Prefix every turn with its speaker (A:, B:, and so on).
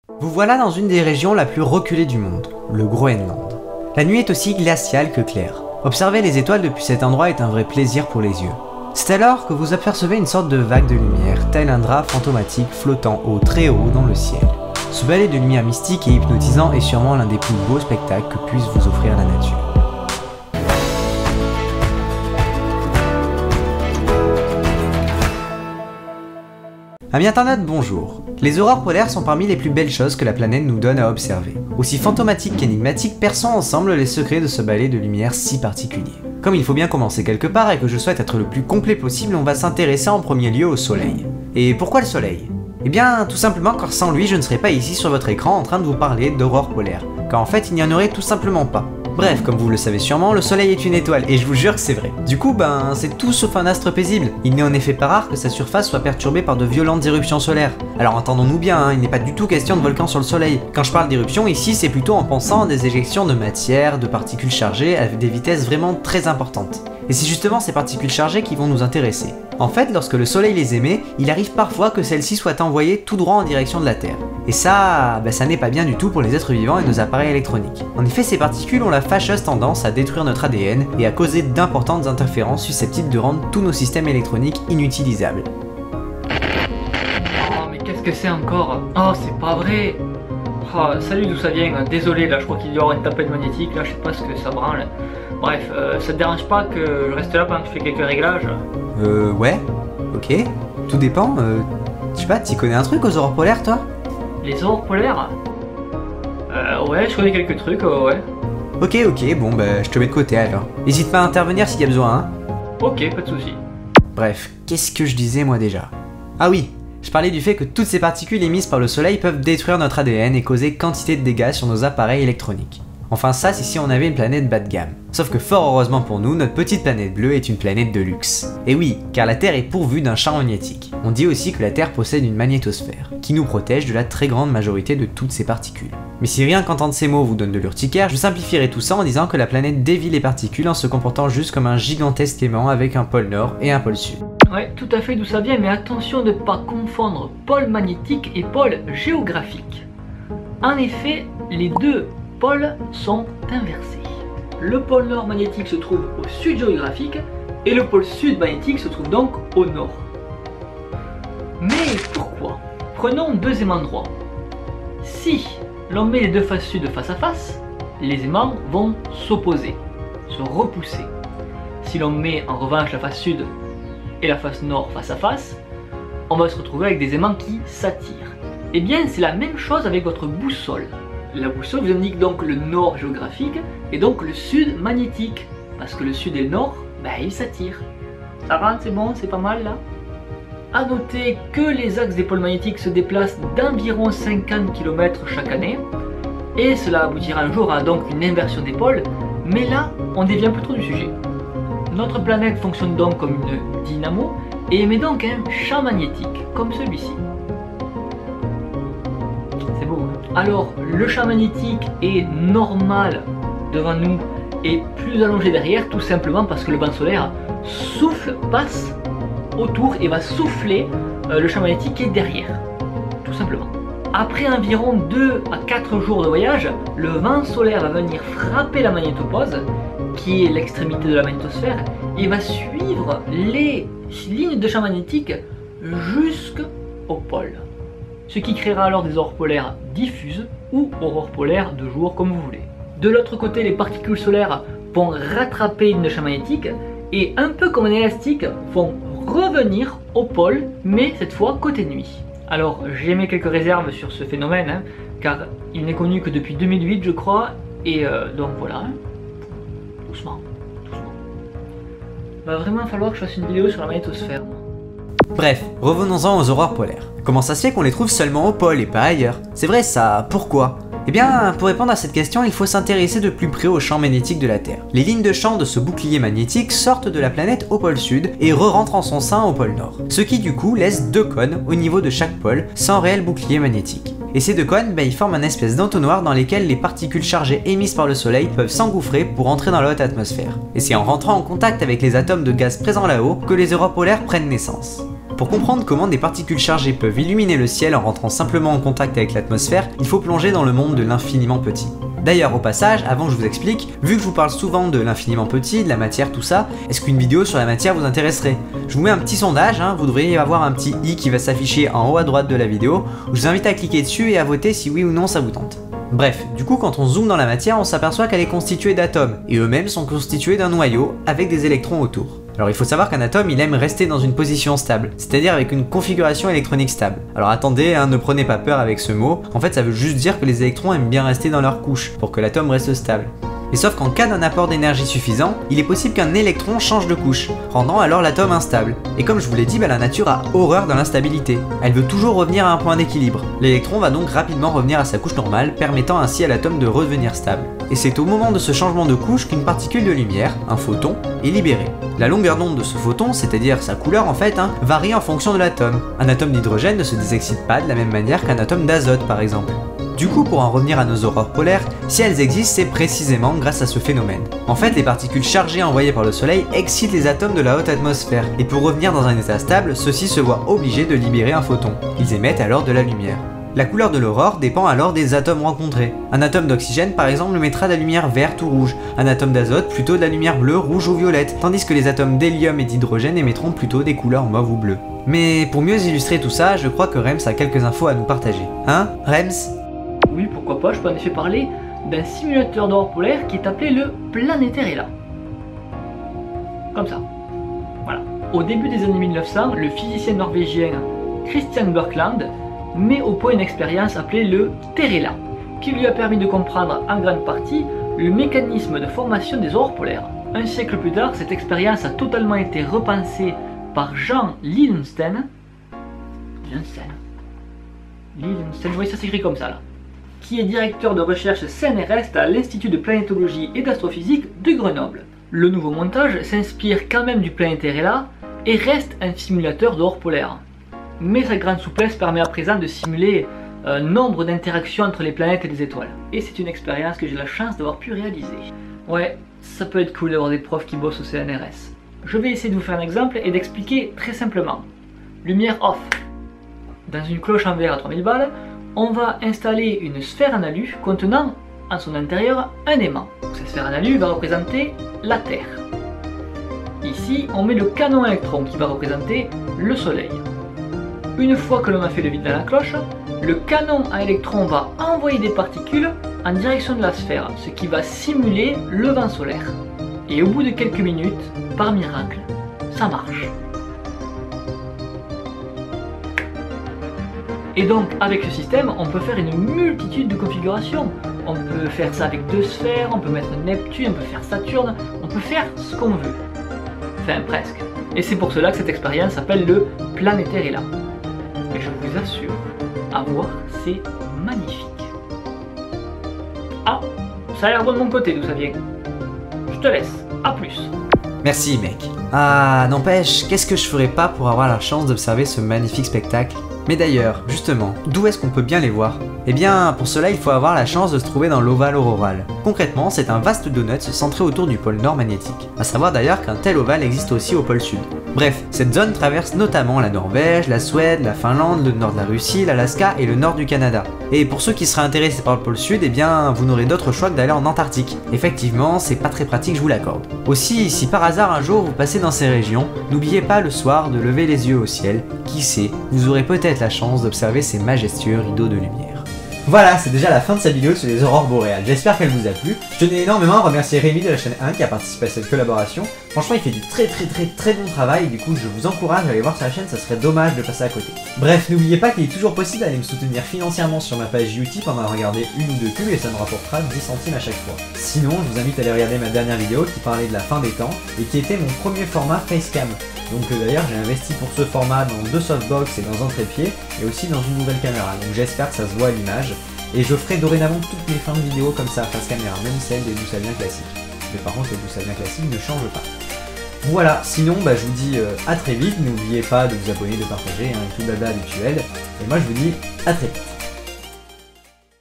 A: Vous voilà dans une des régions la plus reculée du monde, le Groenland. La nuit est aussi glaciale que claire. Observer les étoiles depuis cet endroit est un vrai plaisir pour les yeux. C'est alors que vous apercevez une sorte de vague de lumière, tel un drap fantomatique flottant très haut dans le ciel. Ce balai de lumière mystique et hypnotisant est sûrement l'un des plus beaux spectacles que puisse vous offrir la nature. Amis internautes, bonjour. Les aurores polaires sont parmi les plus belles choses que la planète nous donne à observer. Aussi fantomatiques qu'énigmatiques, perçons ensemble les secrets de ce balai de lumière si particulier. Comme il faut bien commencer quelque part et que je souhaite être le plus complet possible, on va s'intéresser en premier lieu au soleil. Et pourquoi le soleil? Eh bien, tout simplement car sans lui, je ne serais pas ici sur votre écran en train de vous parler d'aurore polaire. Car en fait, il n'y en aurait tout simplement pas. Bref, comme vous le savez sûrement, le soleil est une étoile, et je vous jure que c'est vrai. Du coup, c'est tout sauf un astre paisible. Il n'est en effet pas rare que sa surface soit perturbée par de violentes éruptions solaires. Alors entendons-nous bien, il n'est pas du tout question de volcan sur le soleil. Quand je parle d'éruption ici, c'est plutôt en pensant à des éjections de matière, de particules chargées avec des vitesses vraiment très importantes. Et c'est justement ces particules chargées qui vont nous intéresser. En fait, lorsque le soleil les émet, il arrive parfois que celles-ci soient envoyées tout droit en direction de la Terre. Et ça n'est pas bien du tout pour les êtres vivants et nos appareils électroniques. En effet, ces particules ont la fâcheuse tendance à détruire notre ADN et à causer d'importantes interférences susceptibles de rendre tous nos systèmes électroniques inutilisables.
B: Oh mais qu'est-ce que c'est encore? Oh c'est pas vrai. Oh, salut, d'où ça vient? Désolé, là je crois qu'il y aura une tapette magnétique, là je sais pas ce que ça branle. Bref, ça te dérange pas que je reste là pendant que tu fais quelques réglages?
A: Ouais, ok, tout dépend, je sais pas, t'y connais un truc aux aurores polaires toi?
B: Les aurores polaires? Ouais, je connais quelques trucs, ouais.
A: Ok, bon je te mets de côté alors. N'hésite pas à intervenir s'il y a besoin, hein.
B: Ok, pas de soucis.
A: Bref, qu'est-ce que je disais moi déjà? Ah oui, je parlais du fait que toutes ces particules émises par le soleil peuvent détruire notre ADN et causer quantité de dégâts sur nos appareils électroniques. Enfin ça, c'est si on avait une planète bas de gamme. Sauf que fort heureusement pour nous, notre petite planète bleue est une planète de luxe. Et oui, car la Terre est pourvue d'un champ magnétique. On dit aussi que la Terre possède une magnétosphère, qui nous protège de la très grande majorité de toutes ces particules. Mais si rien qu'entendre ces mots vous donne de l'urticaire, je simplifierai tout ça en disant que la planète dévie les particules en se comportant juste comme un gigantesque aimant avec un pôle nord et un pôle sud.
B: Ouais, tout à fait d'où ça vient, mais attention de ne pas confondre pôle magnétique et pôle géographique. En effet, les deux pôles sont inversés. Le pôle nord magnétique se trouve au sud géographique et le pôle sud magnétique se trouve donc au nord. Mais pourquoi? Prenons deux aimants droits. Si l'on met les deux faces sud face à face, les aimants vont s'opposer, se repousser. Si l'on met en revanche la face sud et la face nord face à face, on va se retrouver avec des aimants qui s'attirent. Eh bien, c'est la même chose avec votre boussole. La boussole vous indique donc le nord géographique et donc le sud magnétique. Parce que le sud et le nord, ils s'attirent. Ça rentre, c'est bon, c'est pas mal là? A noter que les axes des pôles magnétiques se déplacent d'environ 50 km chaque année. Et cela aboutira un jour à donc une inversion des pôles. Mais là, on dévie un peu trop du sujet. Notre planète fonctionne donc comme une dynamo et émet donc un champ magnétique, comme celui-ci. C'est beau, hein? Alors, le champ magnétique est normal devant nous et plus allongé derrière, tout simplement parce que le banc solaire passe autour et va souffler le champ magnétique qui est derrière, tout simplement. Après environ 2 à 4 jours de voyage, le vent solaire va venir frapper la magnétopause, qui est l'extrémité de la magnétosphère, et va suivre les lignes de champ magnétique jusqu'au pôle. Ce qui créera alors des aurores polaires diffuses ou aurores polaires de jour comme vous voulez. De l'autre côté, les particules solaires vont rattraper une champ magnétique et un peu comme un élastique vont revenir au pôle, mais cette fois côté nuit. Alors j'ai mis quelques réserves sur ce phénomène, hein, car il n'est connu que depuis 2008 je crois, et donc voilà, hein. Doucement. Va vraiment falloir que je fasse une vidéo sur la magnétosphère.
A: Bref, revenons-en aux aurores polaires. Comment ça se fait qu'on les trouve seulement au pôle et pas ailleurs? C'est vrai ça, pourquoi? Eh bien, pour répondre à cette question, il faut s'intéresser de plus près au champ magnétique de la Terre. Les lignes de champ de ce bouclier magnétique sortent de la planète au pôle sud et re-rentrent en son sein au pôle nord. Ce qui du coup laisse deux cônes au niveau de chaque pôle sans réel bouclier magnétique. Et ces deux cônes, ils forment un espèce d'entonnoir dans lesquels les particules chargées émises par le soleil peuvent s'engouffrer pour entrer dans la haute atmosphère. Et c'est en rentrant en contact avec les atomes de gaz présents là-haut que les aurores polaires prennent naissance. Pour comprendre comment des particules chargées peuvent illuminer le ciel en rentrant simplement en contact avec l'atmosphère, il faut plonger dans le monde de l'infiniment petit. D'ailleurs, au passage, avant que je vous explique, vu que je vous parle souvent de l'infiniment petit, de la matière, tout ça, est-ce qu'une vidéo sur la matière vous intéresserait? Je vous mets un petit sondage, vous devriez avoir un petit i qui va s'afficher en haut à droite de la vidéo, où je vous invite à cliquer dessus et à voter si oui ou non ça vous tente. Bref, du coup quand on zoome dans la matière, on s'aperçoit qu'elle est constituée d'atomes, et eux-mêmes sont constitués d'un noyau, avec des électrons autour. Alors il faut savoir qu'un atome il aime rester dans une position stable, c'est-à-dire avec une configuration électronique stable. Alors attendez, ne prenez pas peur avec ce mot, en fait ça veut juste dire que les électrons aiment bien rester dans leur couche, pour que l'atome reste stable. Et sauf qu'en cas d'un apport d'énergie suffisant, il est possible qu'un électron change de couche, rendant alors l'atome instable. Et comme je vous l'ai dit, la nature a horreur de l'instabilité. Elle veut toujours revenir à un point d'équilibre. L'électron va donc rapidement revenir à sa couche normale, permettant ainsi à l'atome de redevenir stable. Et c'est au moment de ce changement de couche qu'une particule de lumière, un photon, est libérée. La longueur d'onde de ce photon, c'est-à-dire sa couleur en fait, varie en fonction de l'atome. Un atome d'hydrogène ne se désexcite pas de la même manière qu'un atome d'azote par exemple. Du coup, pour en revenir à nos aurores polaires, si elles existent, c'est précisément grâce à ce phénomène. En fait, les particules chargées envoyées par le soleil excitent les atomes de la haute atmosphère, et pour revenir dans un état stable, ceux-ci se voient obligés de libérer un photon. Ils émettent alors de la lumière. La couleur de l'aurore dépend alors des atomes rencontrés. Un atome d'oxygène par exemple émettra de la lumière verte ou rouge, un atome d'azote plutôt de la lumière bleue, rouge ou violette, tandis que les atomes d'hélium et d'hydrogène émettront plutôt des couleurs mauve ou bleu. Mais pour mieux illustrer tout ça, je crois que Rems a quelques infos à nous partager. Rems?
B: Oui, pourquoi pas, je peux en effet parler d'un simulateur d'aurore polaire qui est appelé le Planeterella. Comme ça. Voilà. Au début des années 1900, le physicien norvégien Christian Birkeland met au point une expérience appelée le Terella, qui lui a permis de comprendre en grande partie le mécanisme de formation des aurores polaires. Un siècle plus tard, cette expérience a totalement été repensée par Jean Lilienstein. Lilienstein, oui, ça s'écrit comme ça là. Qui est directeur de recherche CNRS à l'Institut de planétologie et d'astrophysique de Grenoble. Le nouveau montage s'inspire quand même du Planeterella et reste un simulateur d'aurore polaire. Mais sa grande souplesse permet à présent de simuler un nombre d'interactions entre les planètes et les étoiles. Et c'est une expérience que j'ai la chance d'avoir pu réaliser. Ouais, ça peut être cool d'avoir des profs qui bossent au CNRS. Je vais essayer de vous faire un exemple et d'expliquer très simplement. Lumière off. Dans une cloche en verre à 3000 balles, on va installer une sphère en alu contenant en son intérieur un aimant. Cette sphère en alu va représenter la Terre. Ici, on met le canon à électrons qui va représenter le Soleil. Une fois que l'on a fait le vide dans la cloche, le canon à électrons va envoyer des particules en direction de la sphère, ce qui va simuler le vent solaire. Et au bout de quelques minutes, par miracle, ça marche. Et donc avec ce système, on peut faire une multitude de configurations. On peut faire ça avec 2 sphères, on peut mettre Neptune, on peut faire Saturne, on peut faire ce qu'on veut. Enfin presque. Et c'est pour cela que cette expérience s'appelle le Planeterella. Et je vous assure, à voir, c'est magnifique. Ah, ça a l'air bon de mon côté, d'où ça vient. Je te laisse, à plus.
A: Merci mec. Ah, n'empêche, qu'est-ce que je ferais pas pour avoir la chance d'observer ce magnifique spectacle? Mais d'ailleurs, justement, d'où est-ce qu'on peut bien les voir? Eh bien, pour cela, il faut avoir la chance de se trouver dans l'ovale auroral. Concrètement, c'est un vaste donut centré autour du pôle nord magnétique. A savoir d'ailleurs qu'un tel ovale existe aussi au pôle sud. Bref, cette zone traverse notamment la Norvège, la Suède, la Finlande, le nord de la Russie, l'Alaska et le nord du Canada. Et pour ceux qui seraient intéressés par le pôle sud, eh bien, vous n'aurez d'autre choix que d'aller en Antarctique. Effectivement, c'est pas très pratique, je vous l'accorde. Aussi, si par hasard un jour vous passez dans ces régions, n'oubliez pas le soir de lever les yeux au ciel. Qui sait, vous aurez peut-être la chance d'observer ces majestueux rideaux de lumière. Voilà, c'est déjà la fin de cette vidéo sur les aurores boréales. J'espère qu'elle vous a plu. Je tenais énormément à remercier Rémi de la chaîne 1 qui a participé à cette collaboration. Franchement, il fait du très bon travail et du coup, je vous encourage à aller voir sa chaîne, ça serait dommage de passer à côté. Bref, n'oubliez pas qu'il est toujours possible d'aller me soutenir financièrement sur ma page Utip en allant regarder une ou deux pubs et ça me rapportera 10 centimes à chaque fois. Sinon, je vous invite à aller regarder ma dernière vidéo qui parlait de la fin des temps et qui était mon premier format Facecam. Donc d'ailleurs, j'ai investi pour ce format dans 2 softbox et dans un trépied et aussi dans une nouvelle caméra. Donc j'espère que ça se voit à l'image. Et je ferai dorénavant toutes mes fins de vidéo comme ça, face caméra, même celle des D'où ça vient classiques. Mais par contre, les D'où ça vient classiques ne changent pas. Voilà, sinon je vous dis à très vite, n'oubliez pas de vous abonner, de partager, et tout blabla habituel. Et moi je vous dis à très vite.